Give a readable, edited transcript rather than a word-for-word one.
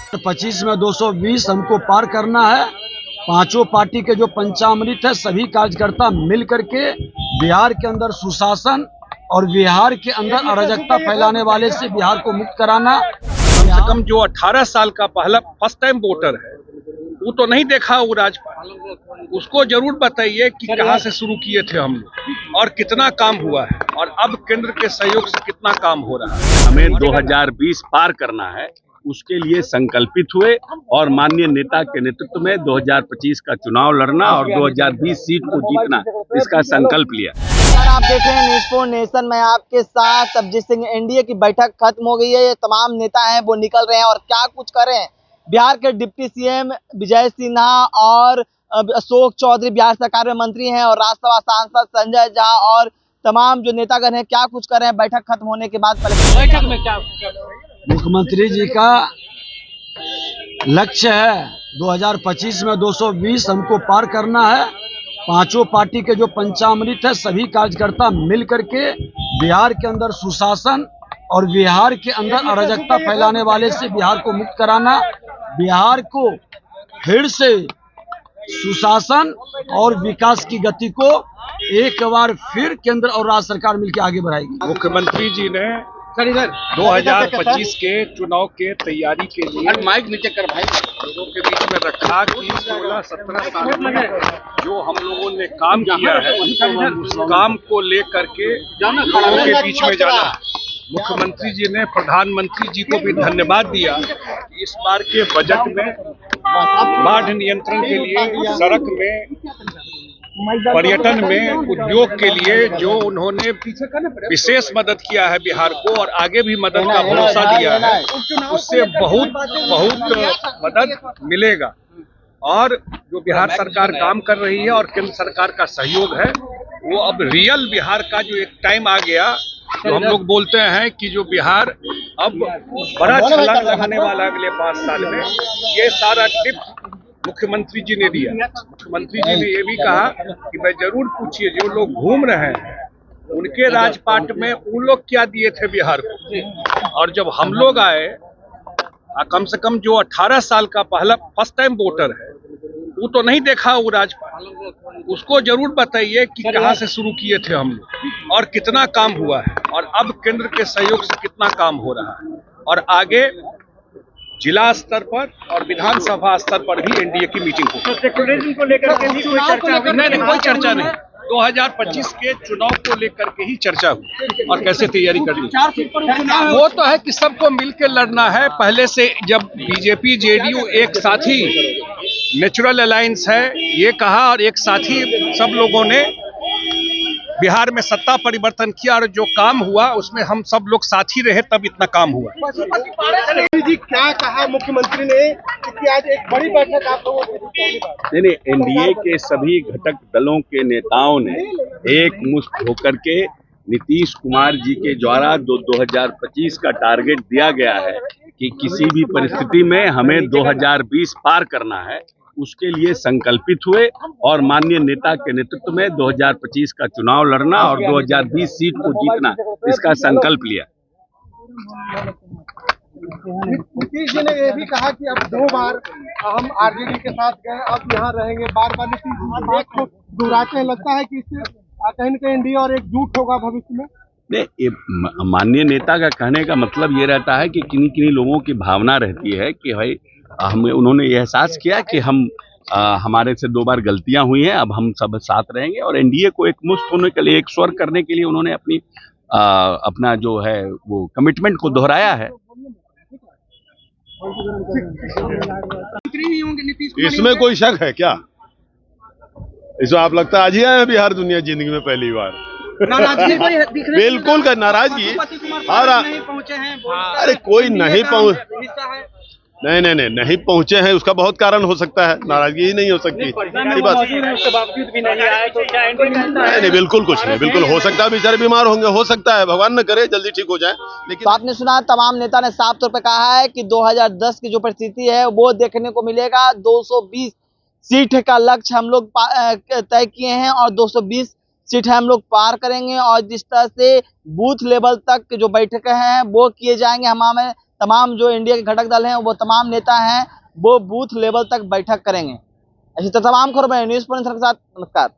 25 में 220 हमको पार करना है। पांचों पार्टी के जो पंचामृत है, सभी कार्यकर्ता मिल करके बिहार के अंदर सुशासन और बिहार के अंदर अराजकता फैलाने वाले से बिहार को मुक्त कराना। कम से कम जो 18 साल का पहला फर्स्ट टाइम वोटर है, वो तो नहीं देखा वो राजपाल, उसको जरूर बताइए कि कहां से शुरू किए थे हम लोग और कितना काम हुआ है और अब केंद्र के सहयोग से कितना काम हो रहा है। हमें 2020 पार करना है, उसके लिए संकल्पित हुए और माननीय नेता के नेतृत्व में 2025 का चुनाव लड़ना और 2020 सीट को जीतना, इसका संकल्प लिया। आप देख रहे हैं न्यूज़ फॉर नेशन में आपके साथ अभिजीत सिंह। एनडीए की बैठक खत्म हो गई है। ये तमाम नेता हैं वो निकल रहे हैं और क्या कुछ कर रहे हैं। बिहार के डिप्टी सीएम विजय सिन्हा और अशोक चौधरी बिहार सरकार में मंत्री हैं और राज्यसभा सांसद संजय झा और तमाम जो नेतागण हैं क्या कुछ कर रहे हैं बैठक खत्म होने के बाद। बैठक में क्या मुख्यमंत्री जी का लक्ष्य है 2025 में 220 हमको पार करना है। पांचों पार्टी के जो पंचामृत है, सभी कार्यकर्ता मिल करके बिहार के अंदर सुशासन और बिहार के अंदर अराजकता फैलाने वाले से बिहार को मुक्त कराना। बिहार को फिर से सुशासन और विकास की गति को एक बार फिर केंद्र और राज्य सरकार मिलकर आगे बढ़ाएगी। मुख्यमंत्री जी ने 2025 के चुनाव के तैयारी के लिए माइक नीचे कर भाई, लोगों के बीच में रखा कि 16-17 साल में जो हम लोगों ने काम किया है, उस काम को लेकर के लोगों के बीच में जाना। मुख्यमंत्री जी ने प्रधानमंत्री जी को भी धन्यवाद दिया। इस बार के बजट में बाढ़ नियंत्रण के लिए, सड़क में, पर्यटन में, उद्योग के लिए जो उन्होंने विशेष मदद किया है बिहार को और आगे भी मदद का भरोसा दिया है, उससे बहुत मदद मिलेगा। और जो बिहार सरकार काम कर रही है और केंद्र सरकार का सहयोग है, वो अब रियल बिहार का जो एक टाइम आ गया, तो हम लोग बोलते हैं कि जो बिहार अब बड़ा छलांग लगाने वाला अगले 5 साल में, ये सारा टिप मुख्यमंत्री जी ने दिया। मुख्यमंत्री जी ने ये भी कहा कि भाई जरूर पूछिए, जो लोग घूम रहे हैं उनके राजपाट में उन लोग क्या दिए थे बिहार को, और जब हम लोग आए, कम से कम जो 18 साल का पहला फर्स्ट टाइम वोटर है, वो तो नहीं देखा वो राजपाल, उसको जरूर बताइए कि कहां से शुरू किए थे हम लोग और कितना काम हुआ है और अब केंद्र के सहयोग से कितना काम हो रहा है। और आगे जिला स्तर पर और विधानसभा स्तर पर भी एनडीए की मीटिंग होगी। सेक्युलरिज्म को लेकर के भी कोई चर्चा नहीं, कोई चर्चा नहीं। 2025 के चुनाव को लेकर के ही चर्चा हुई और कैसे तैयारी करनी है। वो तो है कि सबको मिलकर लड़ना है। पहले से जब बीजेपी जेडीयू एक साथ ही नेचुरल अलायंस है ये कहा और एक साथ ही सब लोगों ने बिहार में सत्ता परिवर्तन किया और जो काम हुआ उसमें हम सब लोग साथ ही रहे, तब इतना काम हुआ। जी क्या कहा मुख्यमंत्री ने कि आज एक बड़ी बैठक आप लोगों की? नहीं, एनडीए के सभी घटक दलों के नेताओं ने एक मुश्त होकर के नीतीश कुमार जी के द्वारा 2025 का टारगेट दिया गया है कि किसी भी परिस्थिति में हमें 2020 पार करना है, उसके लिए संकल्पित हुए और माननीय नेता के नेतृत्व में 2025 का चुनाव लड़ना और 2020 सीट को जीतना, इसका संकल्प लिया। नीतीश जी ने यह भी कहा कि अब 2 बार हम आरजेडी के साथ गए, अब यहाँ रहेंगे। बार बार नीतीश जी एक को दोहराते हैं, लगता है कि इससे कहीं न कहीं एनडीए और एकजुट होगा भविष्य में। नहीं, माननीय नेता का कहने का मतलब ये रहता है कि किन्हीं लोगों की भावना रहती है कि भाई हमें, उन्होंने ये एहसास किया कि हमारे से 2 बार गलतियां हुई हैं, अब हम सब साथ रहेंगे और एनडीए को एक मुश्त होने के लिए, एक स्वर करने के लिए उन्होंने अपना जो है वो कमिटमेंट को दोहराया है। इसमें कोई शक है क्या? इसमें आप लगता है आज ही आए हैं बिहार दुनिया जिंदगी में पहली बार? बिल्कुल का नाराजगी। अरे कोई नहीं नहीं पहुंचे हैं, उसका बहुत कारण हो सकता है, नाराजगी ही नहीं हो सकती। नहीं, बिल्कुल कुछ नहीं, बिल्कुल हो सकता है बेचारे बीमार होंगे, हो सकता है, भगवान न करे जल्दी ठीक हो जाए। लेकिन तो आपने सुना, तमाम नेता ने साफ तौर पर कहा है कि 2010 की जो परिस्थिति है वो देखने को मिलेगा। 220 सीट का लक्ष्य हम लोग तय किए हैं और 220 सीट हम लोग पार करेंगे और जिस तरह से बूथ लेवल तक जो बैठकें हैं वो किए जाएंगे, हमें तमाम जो एनडीए के घटक दल हैं वो तमाम नेता हैं वो बूथ लेवल तक बैठक करेंगे। ऐसी तो तमाम खबरें न्यूज़ पॉइंट के साथ। नमस्कार।